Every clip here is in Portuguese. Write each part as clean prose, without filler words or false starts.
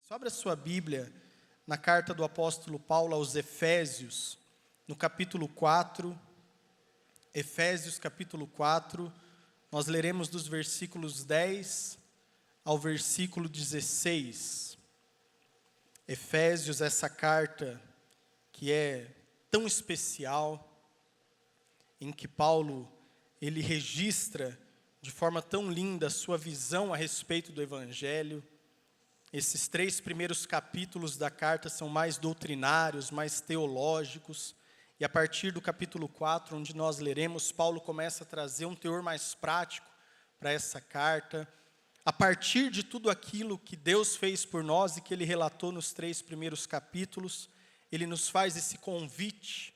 Só abra sua Bíblia na carta do apóstolo Paulo aos Efésios, no capítulo 4. Efésios, capítulo 4, nós leremos dos versículos 10 ao versículo 16. Efésios, essa carta que é tão especial, em que Paulo, ele registra de forma tão linda a sua visão a respeito do Evangelho. Esses 3 primeiros capítulos da carta são mais doutrinários, mais teológicos, e a partir do capítulo 4, onde nós leremos, Paulo começa a trazer um teor mais prático para essa carta, a partir de tudo aquilo que Deus fez por nós e que ele relatou nos 3 primeiros capítulos. Ele nos faz esse convite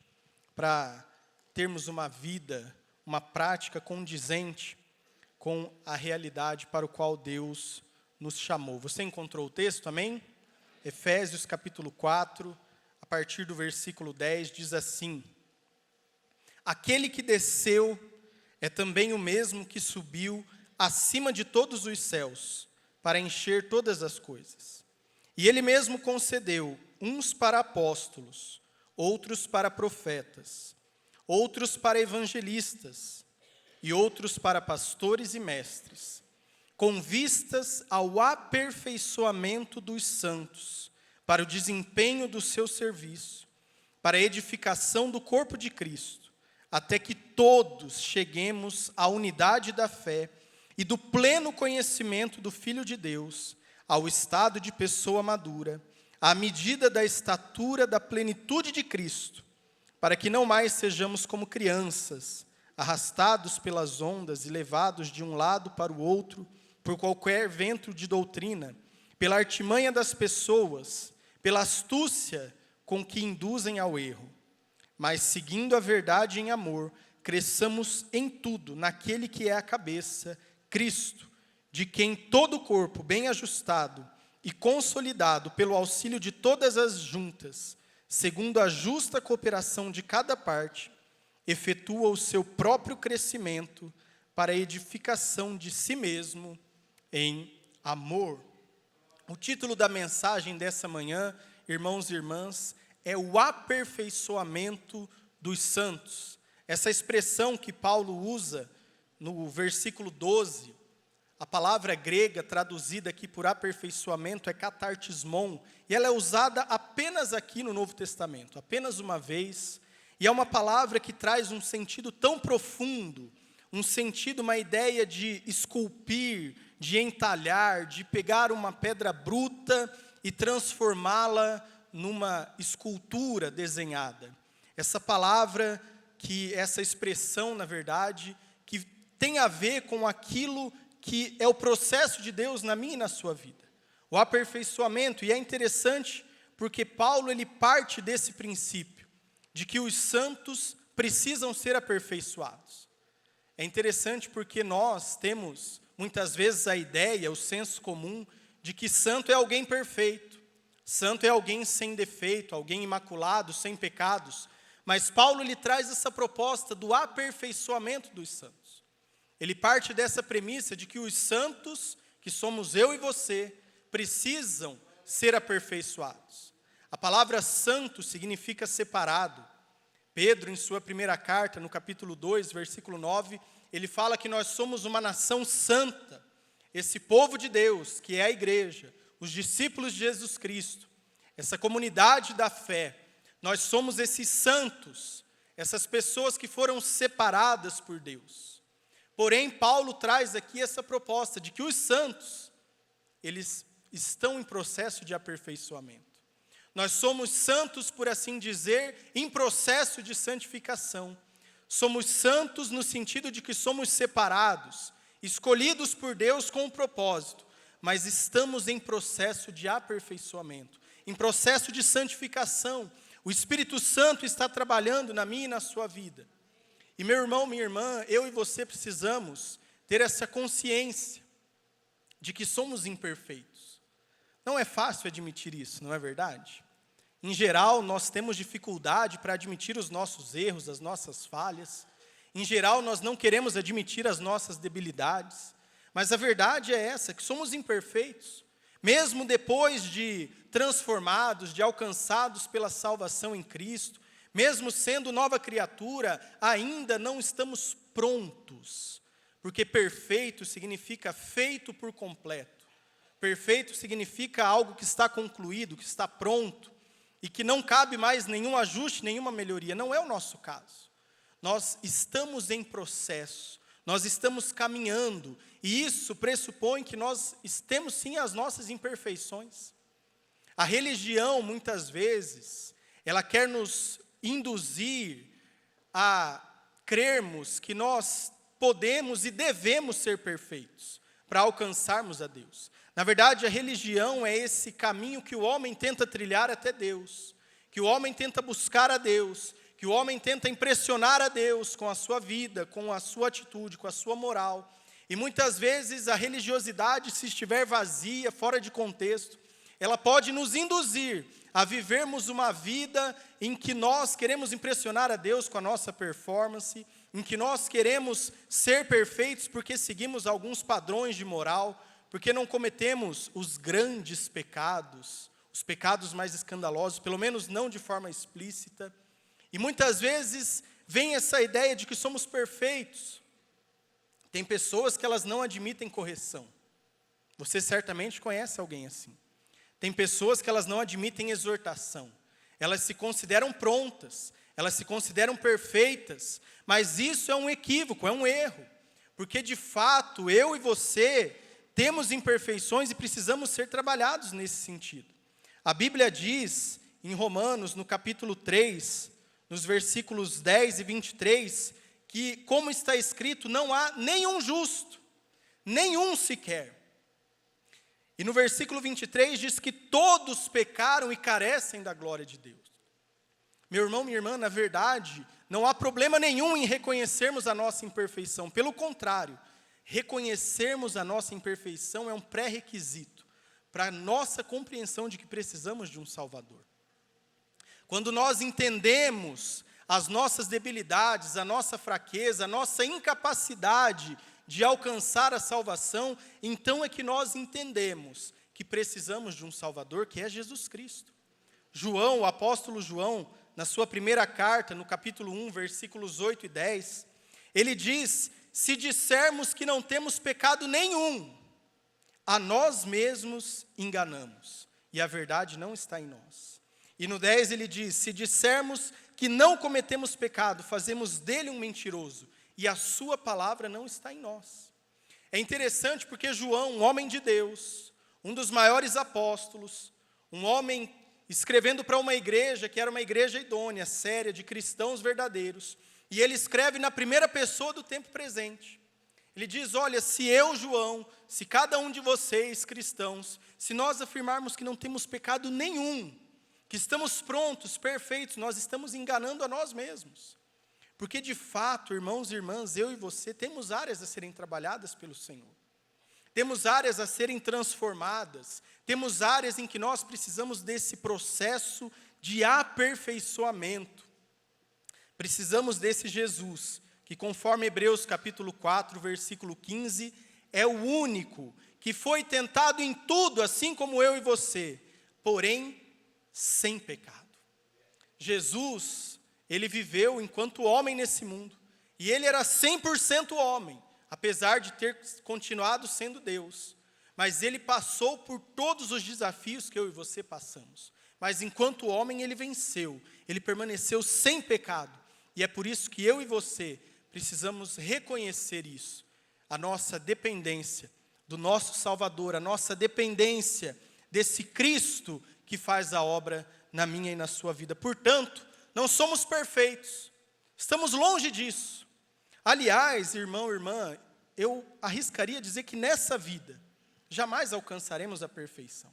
para termos uma vida, uma prática condizente com a realidade para o qual Deus nos chamou. Você encontrou o texto, amém? Efésios capítulo 4, a partir do versículo 10, diz assim: Aquele que desceu é também o mesmo que subiu acima de todos os céus, para encher todas as coisas. E ele mesmo concedeu uns para apóstolos, outros para profetas, outros para evangelistas, e outros para pastores e mestres, com vistas ao aperfeiçoamento dos santos, para o desempenho do seu serviço, para a edificação do corpo de Cristo, até que todos cheguemos à unidade da fé e do pleno conhecimento do Filho de Deus, ao estado de pessoa madura, à medida da estatura da plenitude de Cristo, para que não mais sejamos como crianças, arrastados pelas ondas e levados de um lado para o outro, por qualquer vento de doutrina, pela artimanha das pessoas, pela astúcia com que induzem ao erro. Mas, seguindo a verdade em amor, cresçamos em tudo naquele que é a cabeça, Cristo, de quem todo o corpo, bem ajustado e consolidado pelo auxílio de todas as juntas, segundo a justa cooperação de cada parte, efetua o seu próprio crescimento para a edificação de si mesmo em amor. O título da mensagem dessa manhã, irmãos e irmãs, é o aperfeiçoamento dos santos. Essa expressão que Paulo usa no versículo 12, a palavra grega traduzida aqui por aperfeiçoamento é katartismon, e ela é usada apenas aqui no Novo Testamento, apenas uma vez, e é uma palavra que traz um sentido tão profundo, um sentido, uma ideia de esculpir, de entalhar, de pegar uma pedra bruta e transformá-la numa escultura desenhada. Essa palavra, essa expressão, na verdade, que tem a ver com aquilo que é o processo de Deus na minha e na sua vida. O aperfeiçoamento, e é interessante porque Paulo ele parte desse princípio, de que os santos precisam ser aperfeiçoados. É interessante porque nós temos muitas vezes a ideia, o senso comum, de que santo é alguém perfeito, santo é alguém sem defeito, alguém imaculado, sem pecados. Mas Paulo ele traz essa proposta do aperfeiçoamento dos santos. Ele parte dessa premissa de que os santos, que somos eu e você, precisam ser aperfeiçoados. A palavra santo significa separado. Pedro, em sua primeira carta, no capítulo 2, versículo 9, ele fala que nós somos uma nação santa. Esse povo de Deus, que é a igreja, os discípulos de Jesus Cristo, essa comunidade da fé, nós somos esses santos, essas pessoas que foram separadas por Deus. Porém, Paulo traz aqui essa proposta de que os santos, eles estão em processo de aperfeiçoamento. Nós somos santos, por assim dizer, em processo de santificação. Somos santos no sentido de que somos separados, escolhidos por Deus com um propósito, mas estamos em processo de aperfeiçoamento, em processo de santificação. O Espírito Santo está trabalhando na minha e na sua vida. E meu irmão, minha irmã, eu e você precisamos ter essa consciência de que somos imperfeitos. Não é fácil admitir isso, não é verdade? Em geral, nós temos dificuldade para admitir os nossos erros, as nossas falhas. Em geral, nós não queremos admitir as nossas debilidades. Mas a verdade é essa, que somos imperfeitos. Mesmo depois de transformados, de alcançados pela salvação em Cristo, mesmo sendo nova criatura, ainda não estamos prontos, porque perfeito significa feito por completo. Perfeito significa algo que está concluído, que está pronto, e que não cabe mais nenhum ajuste, nenhuma melhoria. Não é o nosso caso. Nós estamos em processo, nós estamos caminhando, e isso pressupõe que nós temos sim as nossas imperfeições. A religião, muitas vezes, ela quer nos induzir a crermos que nós podemos e devemos ser perfeitos para alcançarmos a Deus. Na verdade, a religião é esse caminho que o homem tenta trilhar até Deus, que o homem tenta buscar a Deus, que o homem tenta impressionar a Deus com a sua vida, com a sua atitude, com a sua moral. E muitas vezes a religiosidade, se estiver vazia, fora de contexto, ela pode nos induzir a vivermos uma vida em que nós queremos impressionar a Deus com a nossa performance, em que nós queremos ser perfeitos porque seguimos alguns padrões de moral, porque não cometemos os grandes pecados, os pecados mais escandalosos, pelo menos não de forma explícita. E muitas vezes vem essa ideia de que somos perfeitos. Tem pessoas que elas não admitem correção. Você certamente conhece alguém assim. Tem pessoas que elas não admitem exortação. Elas se consideram prontas, elas se consideram perfeitas, mas isso é um equívoco, é um erro. Porque de fato, eu e você temos imperfeições e precisamos ser trabalhados nesse sentido. A Bíblia diz, em Romanos, no capítulo 3, nos versículos 10 e 23, que, como está escrito, não há nenhum justo, nenhum sequer. E no versículo 23 diz que todos pecaram e carecem da glória de Deus. Meu irmão, minha irmã, na verdade, não há problema nenhum em reconhecermos a nossa imperfeição. Pelo contrário, reconhecermos a nossa imperfeição é um pré-requisito para a nossa compreensão de que precisamos de um Salvador. Quando nós entendemos as nossas debilidades, a nossa fraqueza, a nossa incapacidade de alcançar a salvação, então é que nós entendemos que precisamos de um Salvador, que é Jesus Cristo. João, o apóstolo João, na sua primeira carta, no capítulo 1, versículos 8 e 10, ele diz: se dissermos que não temos pecado nenhum, a nós mesmos enganamos, e a verdade não está em nós. E no 10 ele diz: se dissermos que não cometemos pecado, fazemos dele um mentiroso, e a sua palavra não está em nós. É interessante porque João, um homem de Deus, um dos maiores apóstolos, um homem escrevendo para uma igreja que era uma igreja idônea, séria, de cristãos verdadeiros, e ele escreve na primeira pessoa do tempo presente. Ele diz: olha, se eu, João, se cada um de vocês, cristãos, se nós afirmarmos que não temos pecado nenhum, que estamos prontos, perfeitos, nós estamos enganando a nós mesmos. Porque de fato, irmãos e irmãs, eu e você temos áreas a serem trabalhadas pelo Senhor. Temos áreas a serem transformadas, temos áreas em que nós precisamos desse processo de aperfeiçoamento. Precisamos desse Jesus, que conforme Hebreus capítulo 4, versículo 15, é o único que foi tentado em tudo, assim como eu e você, porém sem pecado. Jesus, ele viveu enquanto homem nesse mundo, e ele era 100% homem, apesar de ter continuado sendo Deus. Mas ele passou por todos os desafios que eu e você passamos. Mas enquanto homem ele venceu, ele permaneceu sem pecado. E é por isso que eu e você precisamos reconhecer isso. A nossa dependência do nosso Salvador, a nossa dependência desse Cristo que faz a obra na minha e na sua vida. Portanto, não somos perfeitos. Estamos longe disso. Aliás, irmão, irmã, eu arriscaria dizer que nessa vida jamais alcançaremos a perfeição.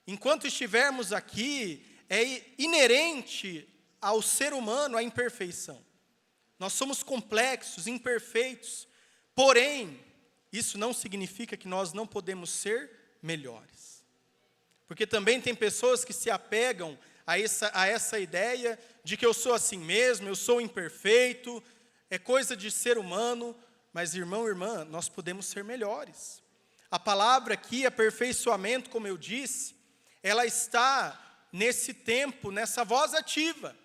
Enquanto estivermos aqui, é inerente ao ser humano a imperfeição. Nós somos complexos, imperfeitos, porém, isso não significa que nós não podemos ser melhores. Porque também tem pessoas que se apegam a essa ideia de que eu sou assim mesmo, eu sou imperfeito, é coisa de ser humano, mas irmão, irmã, nós podemos ser melhores. A palavra aqui, aperfeiçoamento, como eu disse, ela está nesse tempo, nessa voz ativa.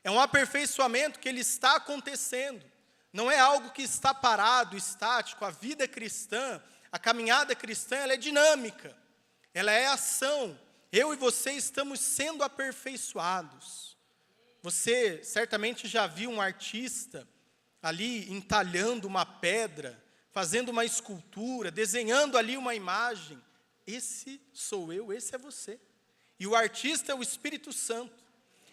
É um aperfeiçoamento que ele está acontecendo. Não é algo que está parado, estático. A vida cristã, a caminhada cristã, ela é dinâmica. Ela é ação. Eu e você estamos sendo aperfeiçoados. Você certamente já viu um artista ali entalhando uma pedra, fazendo uma escultura, desenhando ali uma imagem. Esse sou eu, esse é você. E o artista é o Espírito Santo.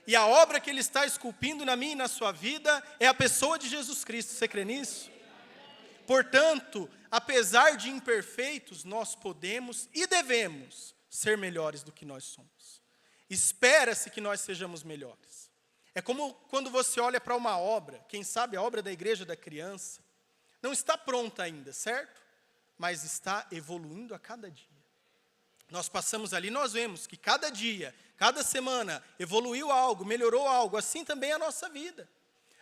E a obra que ele está esculpindo na minha e na sua vida é a pessoa de Jesus Cristo. Você crê nisso? Portanto, apesar de imperfeitos, nós podemos e devemos ser melhores do que nós somos. Espera-se que nós sejamos melhores. É como quando você olha para uma obra, quem sabe a obra da igreja da criança, não está pronta ainda, certo? Mas está evoluindo a cada dia. Nós passamos ali, nós vemos que cada dia, cada semana, evoluiu algo, melhorou algo, assim também é a nossa vida.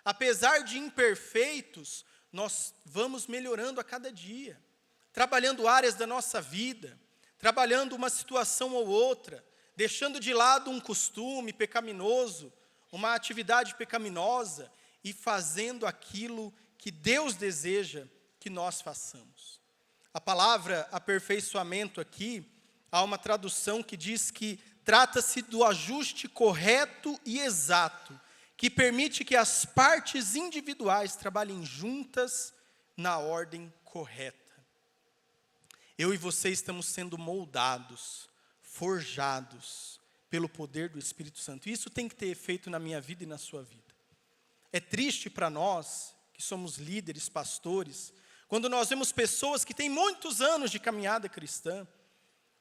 Apesar de imperfeitos, nós vamos melhorando a cada dia, trabalhando áreas da nossa vida, trabalhando uma situação ou outra, deixando de lado um costume pecaminoso, uma atividade pecaminosa e fazendo aquilo que Deus deseja que nós façamos. A palavra aperfeiçoamento aqui, há uma tradução que diz que trata-se do ajuste correto e exato, que permite que as partes individuais trabalhem juntas na ordem correta. Eu e você estamos sendo moldados, forjados pelo poder do Espírito Santo. Isso tem que ter efeito na minha vida e na sua vida. É triste para nós, que somos líderes, pastores, quando nós vemos pessoas que têm muitos anos de caminhada cristã,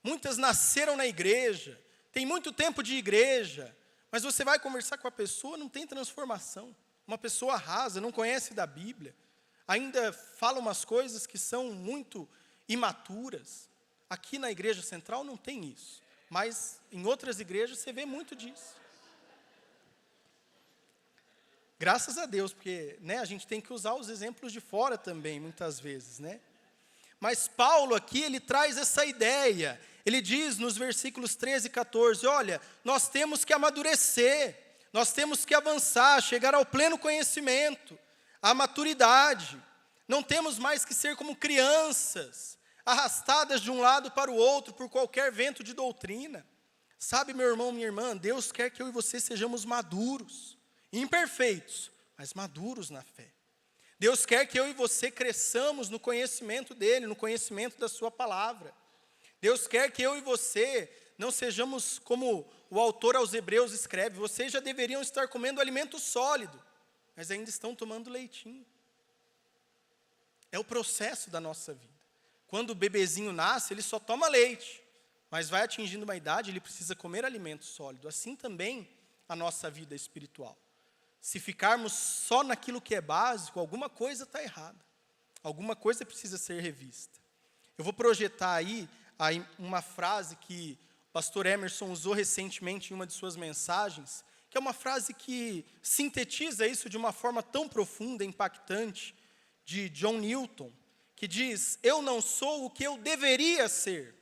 muitas nasceram na igreja, têm muito tempo de igreja, mas você vai conversar com a pessoa, não tem transformação. Uma pessoa rasa, não conhece da Bíblia, ainda fala umas coisas que são muito imaturas. Aqui na igreja central não tem isso, mas em outras igrejas você vê muito disso. Graças a Deus, porque a gente tem que usar os exemplos de fora também, muitas vezes, Mas Paulo aqui, ele traz essa ideia. Ele diz nos versículos 13 e 14, olha, nós temos que amadurecer, nós temos que avançar, chegar ao pleno conhecimento, à maturidade. Não temos mais que ser como crianças, arrastadas de um lado para o outro por qualquer vento de doutrina. Sabe, meu irmão, minha irmã, Deus quer que eu e você sejamos maduros, imperfeitos, mas maduros na fé. Deus quer que eu e você cresçamos no conhecimento dEle, no conhecimento da sua palavra. Deus quer que eu e você não sejamos como o autor aos Hebreus escreve, vocês já deveriam estar comendo alimento sólido, mas ainda estão tomando leitinho. É o processo da nossa vida. Quando o bebezinho nasce, ele só toma leite, mas vai atingindo uma idade, ele precisa comer alimento sólido. Assim também a nossa vida espiritual. Se ficarmos só naquilo que é básico, alguma coisa está errada. Alguma coisa precisa ser revista. Eu vou projetar aí uma frase que o pastor Emerson usou recentemente em uma de suas mensagens, que é uma frase que sintetiza isso de uma forma tão profunda, impactante, de John Newton, que diz, eu não sou o que eu deveria ser,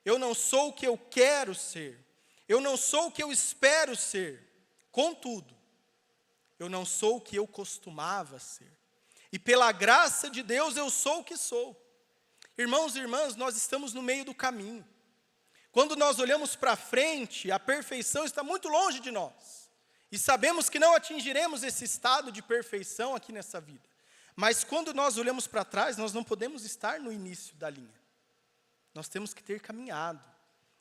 eu não sou o que eu quero ser, eu não sou o que eu espero ser, contudo, eu não sou o que eu costumava ser. E pela graça de Deus eu sou o que sou. Irmãos e irmãs, nós estamos no meio do caminho. Quando nós olhamos para frente, a perfeição está muito longe de nós. E sabemos que não atingiremos esse estado de perfeição aqui nessa vida. Mas quando nós olhamos para trás, nós não podemos estar no início da linha. Nós temos que ter caminhado.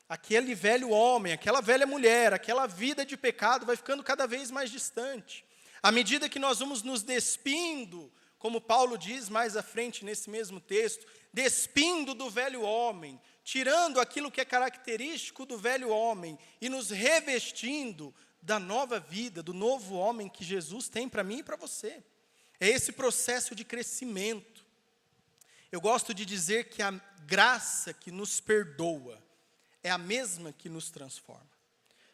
Aquele velho homem, aquela velha mulher, aquela vida de pecado vai ficando cada vez mais distante. À medida que nós vamos nos despindo, como Paulo diz mais à frente nesse mesmo texto, despindo do velho homem, tirando aquilo que é característico do velho homem e nos revestindo da nova vida, do novo homem que Jesus tem para mim e para você. É esse processo de crescimento. Eu gosto de dizer que a graça que nos perdoa é a mesma que nos transforma.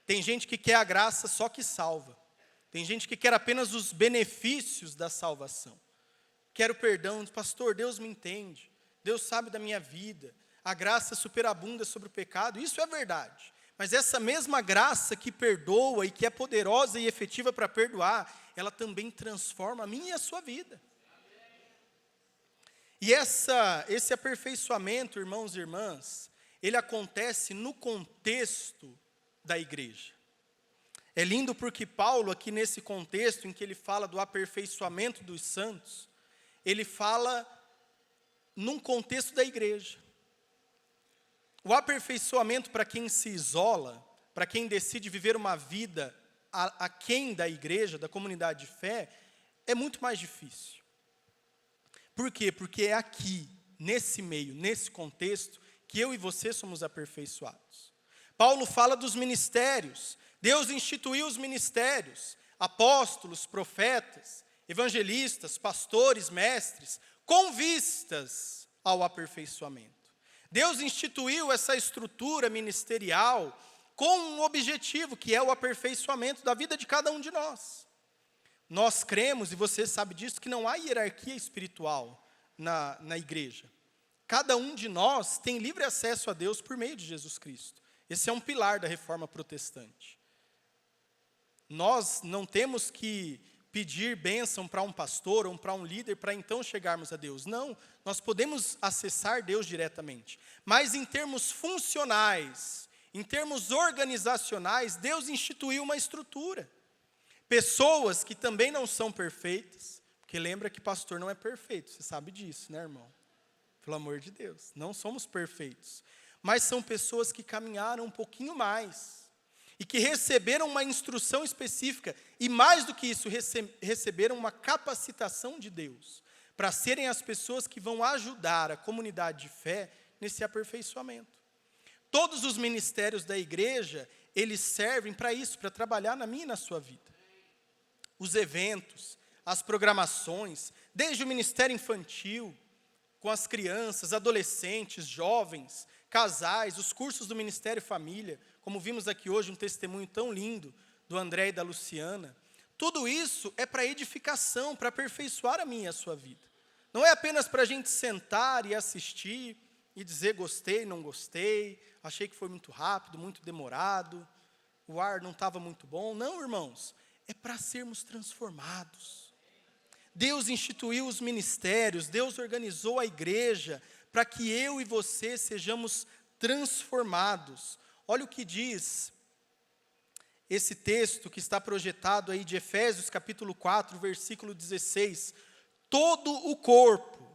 Tem gente que quer a graça só que salva. Tem gente que quer apenas os benefícios da salvação. Quero perdão, pastor, Deus me entende. Deus sabe da minha vida. A graça superabunda sobre o pecado, isso é verdade. Mas essa mesma graça que perdoa e que é poderosa e efetiva para perdoar, ela também transforma a minha e a sua vida. E esse aperfeiçoamento, irmãos e irmãs, ele acontece no contexto da igreja. É lindo porque Paulo, aqui nesse contexto em que ele fala do aperfeiçoamento dos santos, ele fala num contexto da igreja. O aperfeiçoamento para quem se isola, para quem decide viver uma vida aquém da igreja, da comunidade de fé, é muito mais difícil. Por quê? Porque é aqui, nesse meio, nesse contexto, que eu e você somos aperfeiçoados. Paulo fala dos ministérios. Deus instituiu os ministérios, apóstolos, profetas, evangelistas, pastores, mestres, com vistas ao aperfeiçoamento. Deus instituiu essa estrutura ministerial com um objetivo, que é o aperfeiçoamento da vida de cada um de nós. Nós cremos, e você sabe disso, que não há hierarquia espiritual na igreja. Cada um de nós tem livre acesso a Deus por meio de Jesus Cristo. Esse é um pilar da reforma protestante. Nós não temos que pedir bênção para um pastor ou para um líder para então chegarmos a Deus. Não, nós podemos acessar Deus diretamente. Mas em termos funcionais, em termos organizacionais, Deus instituiu uma estrutura. Pessoas que também não são perfeitas, porque lembra que pastor não é perfeito, você sabe disso, né, irmão? Pelo amor de Deus, não somos perfeitos. Mas são pessoas que caminharam um pouquinho mais e que receberam uma instrução específica, e mais do que isso, receberam uma capacitação de Deus, para serem as pessoas que vão ajudar a comunidade de fé nesse aperfeiçoamento. Todos os ministérios da igreja, eles servem para isso, para trabalhar na minha e na sua vida. Os eventos, as programações, desde o ministério infantil, com as crianças, adolescentes, jovens, casais, os cursos do Ministério Família, como vimos aqui hoje um testemunho tão lindo do André e da Luciana. Tudo isso é para edificação, para aperfeiçoar a minha e a sua vida. Não é apenas para a gente sentar e assistir e dizer gostei, não gostei, achei que foi muito rápido, muito demorado, o ar não estava muito bom. Não, irmãos, é para sermos transformados. Deus instituiu os ministérios, Deus organizou a igreja para que eu e você sejamos transformados. Olha o que diz esse texto que está projetado aí de Efésios capítulo 4, versículo 16. Todo o corpo,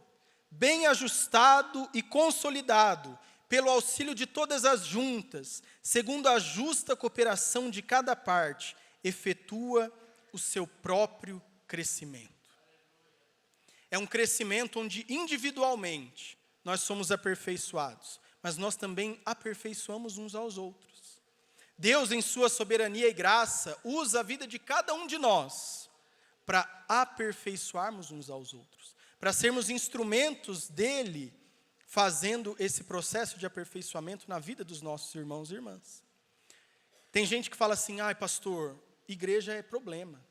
bem ajustado e consolidado, pelo auxílio de todas as juntas, segundo a justa cooperação de cada parte, efetua o seu próprio crescimento. É um crescimento onde individualmente nós somos aperfeiçoados, mas nós também aperfeiçoamos uns aos outros. Deus, em sua soberania e graça, usa a vida de cada um de nós para aperfeiçoarmos uns aos outros, para sermos instrumentos dele, fazendo esse processo de aperfeiçoamento na vida dos nossos irmãos e irmãs. Tem gente que fala assim, ai pastor, igreja é problema.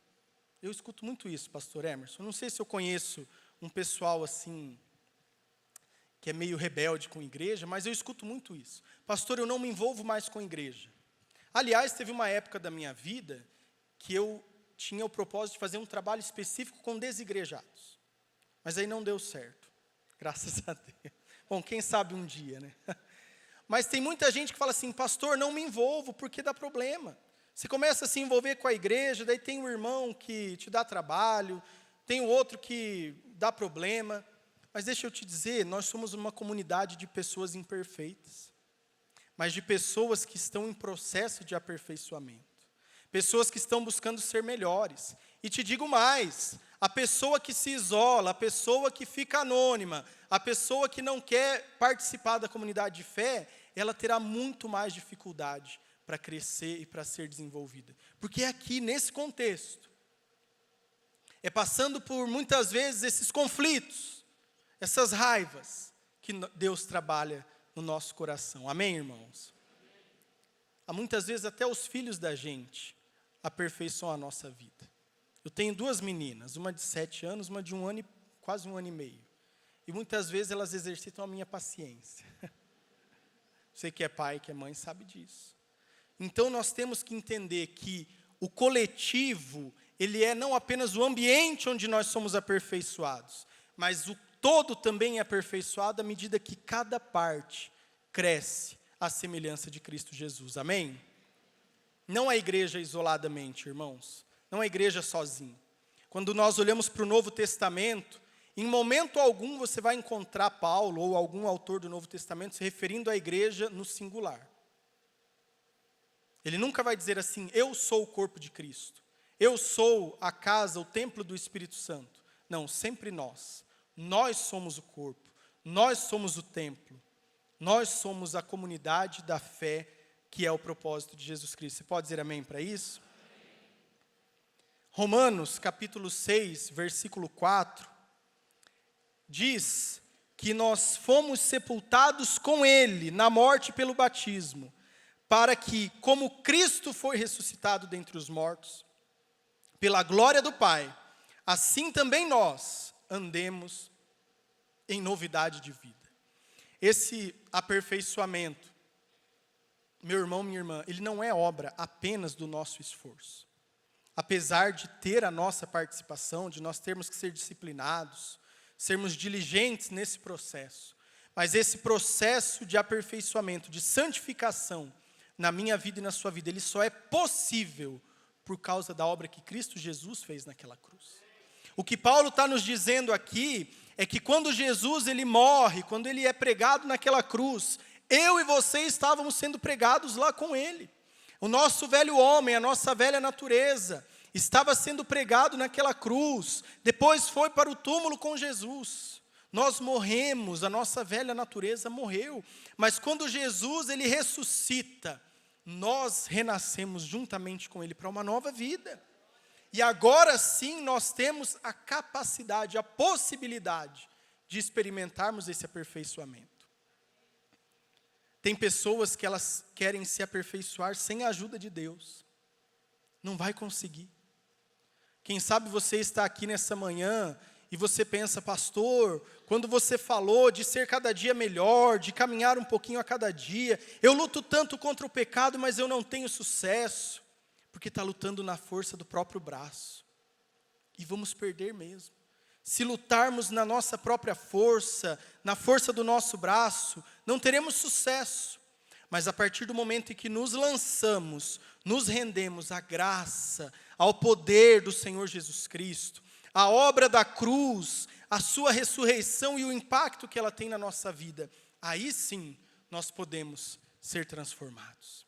Eu escuto muito isso, pastor Emerson. Eu não sei se eu conheço um pessoal assim, que é meio rebelde com igreja, mas eu escuto muito isso. Pastor, eu não me envolvo mais com igreja. Aliás, teve uma época da minha vida que eu tinha o propósito de fazer um trabalho específico com desigrejados. Mas aí não deu certo, graças a Deus. Bom, quem sabe um dia, né? Mas tem muita gente que fala assim, pastor, não me envolvo porque dá problema. Você começa a se envolver com a igreja, daí tem um irmão que te dá trabalho, tem o outro que dá problema. Mas deixa eu te dizer, nós somos uma comunidade de pessoas imperfeitas, mas de pessoas que estão em processo de aperfeiçoamento. Pessoas que estão buscando ser melhores. E te digo mais, a pessoa que se isola, a pessoa que fica anônima, a pessoa que não quer participar da comunidade de fé, ela terá muito mais dificuldade para crescer e para ser desenvolvida. Porque é aqui, nesse contexto, é passando por muitas vezes esses conflitos, essas raivas, que Deus trabalha no nosso coração. Amém, irmãos? Há muitas vezes até os filhos da gente aperfeiçoam a nossa vida. Eu tenho 2 meninas, uma de 7 anos, uma de 1 ano e quase 1 ano e meio. E muitas vezes elas exercitam a minha paciência. Você que é pai, que é mãe, sabe disso. Então nós temos que entender que o coletivo, ele é não apenas o ambiente onde nós somos aperfeiçoados, mas o todo também é aperfeiçoado à medida que cada parte cresce à semelhança de Cristo Jesus. Amém? Não a igreja isoladamente, irmãos. Não a igreja sozinha. Quando nós olhamos para o Novo Testamento, em momento algum você vai encontrar Paulo ou algum autor do Novo Testamento se referindo à igreja no singular. Ele nunca vai dizer assim, eu sou o corpo de Cristo. Eu sou a casa, o templo do Espírito Santo. Não, sempre nós. Nós somos o corpo. Nós somos o templo. Nós somos a comunidade da fé, que é o propósito de Jesus Cristo. Você pode dizer amém para isso? Romanos, capítulo 6, versículo 4, diz que nós fomos sepultados com Ele na morte pelo batismo, para que, como Cristo foi ressuscitado dentre os mortos, pela glória do Pai, assim também nós andemos em novidade de vida. Esse aperfeiçoamento, meu irmão, minha irmã, ele não é obra apenas do nosso esforço. Apesar de ter a nossa participação, de nós termos que ser disciplinados, sermos diligentes nesse processo, mas esse processo de aperfeiçoamento, de santificação na minha vida e na sua vida, ele só é possível por causa da obra que Cristo Jesus fez naquela cruz. O que Paulo está nos dizendo aqui é que quando Jesus ele morre, quando ele é pregado naquela cruz, eu e você estávamos sendo pregados lá com ele. O nosso velho homem, a nossa velha natureza, estava sendo pregado naquela cruz, depois foi para o túmulo com Jesus. Nós morremos, a nossa velha natureza morreu, mas quando Jesus ele ressuscita, nós renascemos juntamente com ele para uma nova vida. E agora sim nós temos a capacidade, a possibilidade de experimentarmos esse aperfeiçoamento. Tem pessoas que elas querem se aperfeiçoar sem a ajuda de Deus. Não vai conseguir. Quem sabe você está aqui nessa manhã e você pensa, pastor, quando você falou de ser cada dia melhor, de caminhar um pouquinho a cada dia, eu luto tanto contra o pecado, mas eu não tenho sucesso, porque está lutando na força do próprio braço. E vamos perder mesmo. Se lutarmos na nossa própria força, na força do nosso braço, não teremos sucesso. Mas a partir do momento em que nos lançamos, nos rendemos à graça, ao poder do Senhor Jesus Cristo, à obra da cruz, a sua ressurreição e o impacto que ela tem na nossa vida, aí sim nós podemos ser transformados.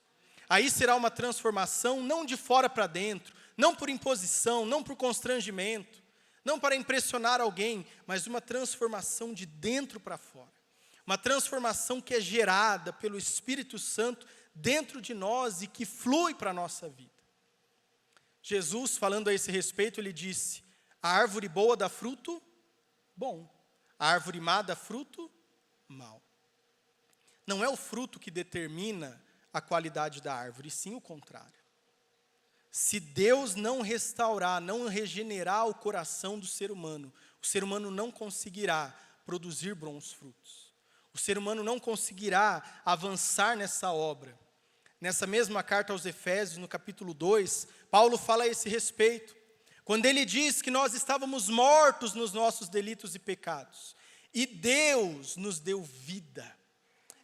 Aí será uma transformação não de fora para dentro, não por imposição, não por constrangimento, não para impressionar alguém, mas uma transformação de dentro para fora. Uma transformação que é gerada pelo Espírito Santo dentro de nós e que flui para a nossa vida. Jesus, falando a esse respeito, ele disse, a árvore boa dá fruto bom, a árvore má dá fruto mau. Não é o fruto que determina a qualidade da árvore, sim o contrário. Se Deus não restaurar, não regenerar o coração do ser humano, o ser humano não conseguirá produzir bons frutos. O ser humano não conseguirá avançar nessa obra. Nessa mesma carta aos Efésios, no capítulo 2, Paulo fala a esse respeito. Quando ele diz que nós estávamos mortos nos nossos delitos e pecados, e Deus nos deu vida.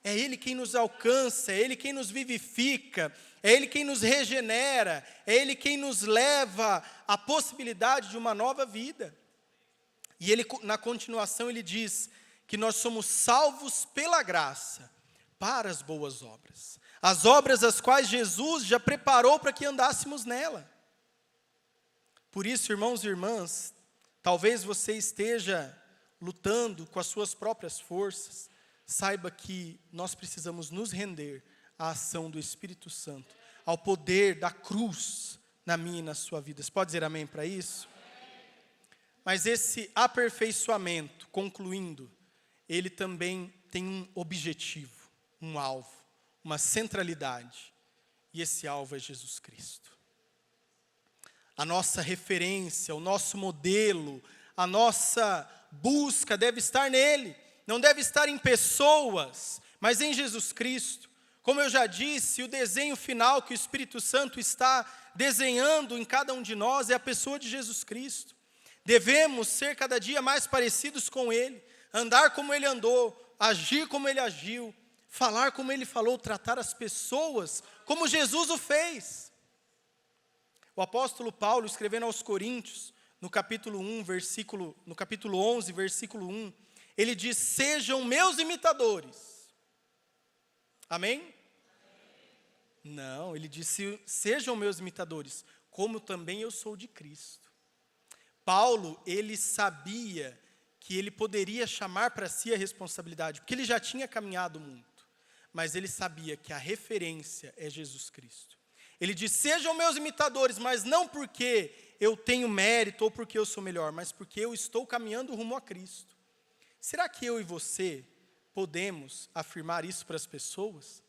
É Ele quem nos alcança, é Ele quem nos vivifica, é Ele quem nos regenera, é Ele quem nos leva à possibilidade de uma nova vida. E ele, na continuação, ele diz que nós somos salvos pela graça para as boas obras. As obras as quais Jesus já preparou para que andássemos nela. Por isso, irmãos e irmãs, talvez você esteja lutando com as suas próprias forças, saiba que nós precisamos nos render à ação do Espírito Santo, ao poder da cruz na minha e na sua vida. Você pode dizer amém para isso? Mas esse aperfeiçoamento, concluindo, ele também tem um objetivo, um alvo, uma centralidade. E esse alvo é Jesus Cristo. A nossa referência, o nosso modelo, a nossa busca deve estar nele. Não deve estar em pessoas, mas em Jesus Cristo. Como eu já disse, o desenho final que o Espírito Santo está desenhando em cada um de nós é a pessoa de Jesus Cristo. Devemos ser cada dia mais parecidos com Ele, andar como Ele andou, agir como Ele agiu, falar como Ele falou, tratar as pessoas como Jesus o fez. O apóstolo Paulo, escrevendo aos Coríntios, no capítulo 11, versículo 1, ele diz: sejam meus imitadores. Amém? Não, ele disse: sejam meus imitadores, como também eu sou de Cristo. Paulo, ele sabia que ele poderia chamar para si a responsabilidade, porque ele já tinha caminhado muito, mas ele sabia que a referência é Jesus Cristo. Ele diz: sejam meus imitadores, mas não porque eu tenho mérito ou porque eu sou melhor, mas porque eu estou caminhando rumo a Cristo. Será que eu e você podemos afirmar isso para as pessoas?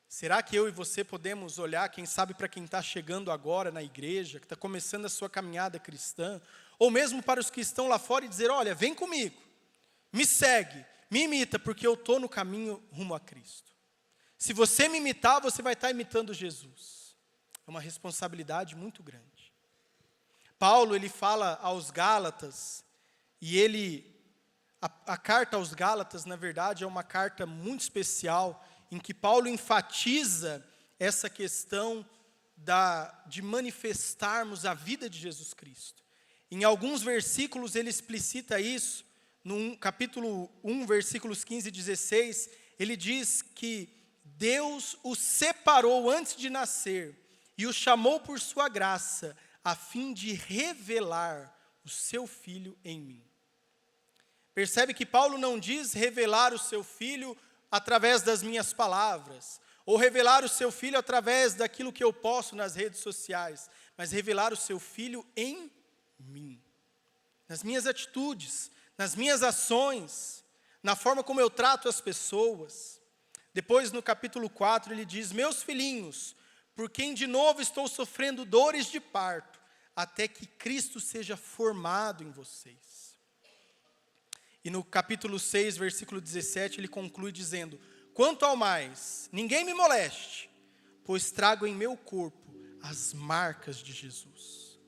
Será que eu e você podemos olhar, quem sabe, para quem está chegando agora na igreja, que está começando a sua caminhada cristã, ou mesmo para os que estão lá fora e dizer: olha, vem comigo, me segue, me imita, porque eu estou no caminho rumo a Cristo. Se você me imitar, você vai estar imitando Jesus. É uma responsabilidade muito grande. Paulo, ele fala aos Gálatas, e a carta aos Gálatas, na verdade, é uma carta muito especial, em que Paulo enfatiza essa questão de manifestarmos a vida de Jesus Cristo. Em alguns versículos ele explicita isso, no capítulo 1, versículos 15 e 16, ele diz que Deus o separou antes de nascer e o chamou por sua graça, a fim de revelar o seu Filho em mim. Percebe que Paulo não diz revelar o seu Filho através das minhas palavras, ou revelar o seu Filho através daquilo que eu posto nas redes sociais, mas revelar o seu Filho em mim, nas minhas atitudes, nas minhas ações, na forma como eu trato as pessoas. Depois, no capítulo 4, ele diz: meus filhinhos, por quem de novo estou sofrendo dores de parto, até que Cristo seja formado em vocês. E no capítulo 6, versículo 17, ele conclui dizendo: quanto ao mais, ninguém me moleste, pois trago em meu corpo as marcas de Jesus.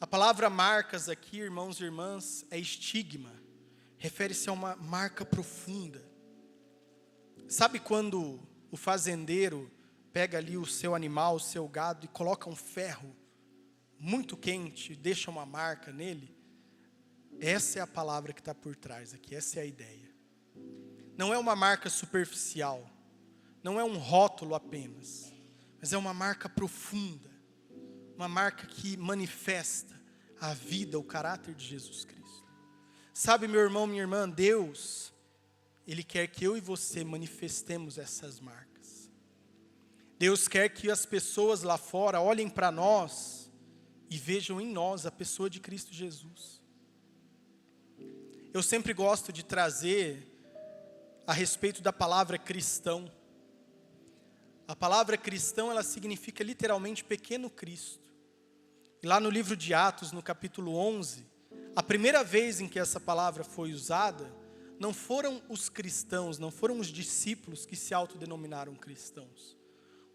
A palavra marcas aqui, irmãos e irmãs, é estigma. Refere-se a uma marca profunda. Sabe quando o fazendeiro pega ali o seu animal, o seu gado, e coloca um ferro muito quente, e deixa uma marca nele? Essa é a palavra que está por trás aqui, essa é a ideia. Não é uma marca superficial, não é um rótulo apenas, mas é uma marca profunda, uma marca que manifesta a vida, o caráter de Jesus Cristo. Sabe, meu irmão, minha irmã, Deus, Ele quer que eu e você manifestemos essas marcas. Deus quer que as pessoas lá fora olhem para nós e vejam em nós a pessoa de Cristo Jesus. Eu sempre gosto de trazer a respeito da palavra cristão. A palavra cristão, ela significa literalmente pequeno Cristo. E lá no livro de Atos, no capítulo 11, a primeira vez em que essa palavra foi usada, não foram os cristãos, não foram os discípulos que se autodenominaram cristãos.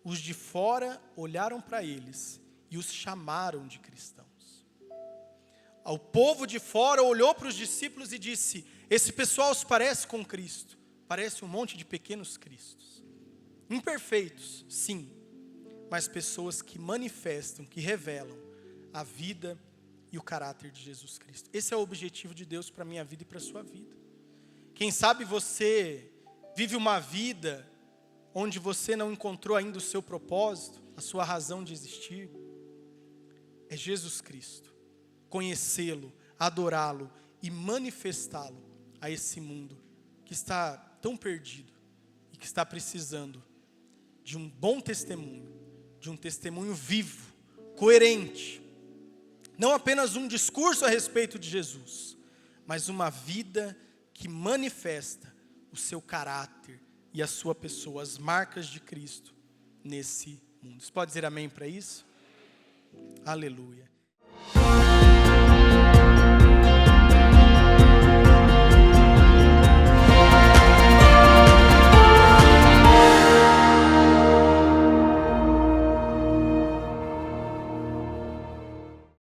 Os de fora olharam para eles e os chamaram de cristãos. O povo de fora olhou para os discípulos e disse: esse pessoal se parece com Cristo, parece um monte de pequenos cristos. Imperfeitos, sim, mas pessoas que manifestam, que revelam a vida e o caráter de Jesus Cristo. Esse é o objetivo de Deus para a minha vida e para a sua vida. Quem sabe você vive uma vida onde você não encontrou ainda o seu propósito, a sua razão de existir. É Jesus Cristo. Conhecê-lo, adorá-lo e manifestá-lo a esse mundo que está tão perdido e que está precisando de um bom testemunho, de um testemunho vivo, coerente. Não apenas um discurso a respeito de Jesus, mas uma vida que manifesta o seu caráter e a sua pessoa, as marcas de Cristo nesse mundo. Você pode dizer amém para isso? Aleluia.